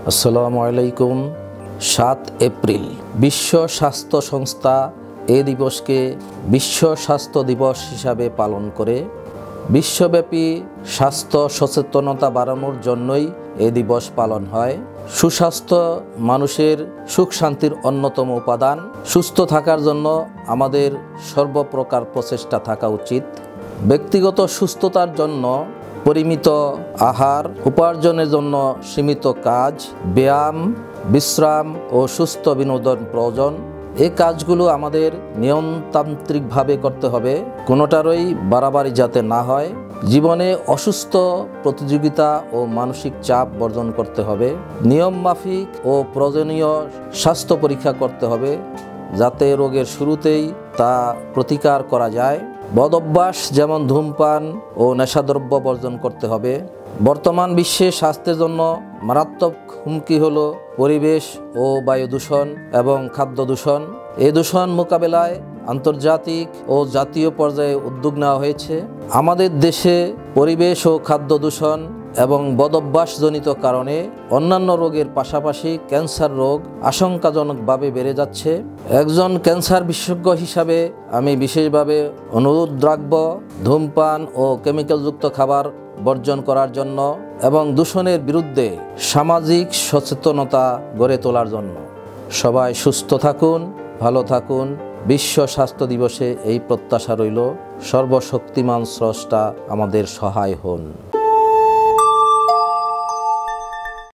আসসালামু আলাইকুম। 7 এপ্রিল বিশ্ব স্বাস্থ্য সংস্থা এ দিবসকে বিশ্ব স্বাস্থ্য দিবস হিসাবে পালন করে। বিশ্বব্যাপী স্বাস্থ্য সচেতনতা বাড়ানোর জন্যই এ দিবস পালন হয়। সুস্বাস্থ্য মানুষের সুখ শান্তির অন্যতম উপাদান। সুস্থ থাকার জন্য আমাদের সর্বপ্রকার প্রচেষ্টা থাকা উচিত। ব্যক্তিগত সুস্থতার জন্য পরিমিত আহার, উপার্জনের জন্য সীমিত কাজ, ব্যায়াম, বিশ্রাম ও সুস্থ বিনোদন প্রয়োজন। এই কাজগুলো আমাদের নিয়মতান্ত্রিকভাবে করতে হবে, কোনোটারই বাড়াবাড়ি যাতে না হয়। জীবনে অসুস্থ, প্রতিযোগিতা ও মানসিক চাপ বর্জন করতে হবে। নিয়ম মাফিক ও প্রয়োজনীয় স্বাস্থ্য পরীক্ষা করতে হবে, যাতে রোগের শুরুতেই তা প্রতিকার করা যায়। বদ অভ্যাস যেমন ধূমপান ও নেশাদ্রব্য বর্জন করতে হবে। বর্তমান বিশ্বে স্বাস্থ্যের জন্য মারাত্মক হুমকি হলো পরিবেশ ও বায়ু দূষণ এবং খাদ্য দূষণ। এই দূষণ মোকাবেলায় আন্তর্জাতিক ও জাতীয় পর্যায়ে উদ্যোগ নেওয়া হয়েছে। আমাদের দেশে পরিবেশ ও খাদ্য দূষণ এবং বদঅভ্যাসজনিত কারণে অন্যান্য রোগের পাশাপাশি ক্যান্সার রোগ আশঙ্কাজনকভাবে বেড়ে যাচ্ছে। একজন ক্যান্সার বিশেষজ্ঞ হিসাবে আমি বিশেষভাবে অনুরোধ রাখব ধূমপান ও কেমিক্যালযুক্ত খাবার বর্জন করার জন্য এবং দূষণের বিরুদ্ধে সামাজিক সচেতনতা গড়ে তোলার জন্য। সবাই সুস্থ থাকুন, ভালো থাকুন। বিশ্ব স্বাস্থ্য দিবসে এই প্রত্যাশা রইল, সর্বশক্তিমান স্রষ্টা আমাদের সহায় হন।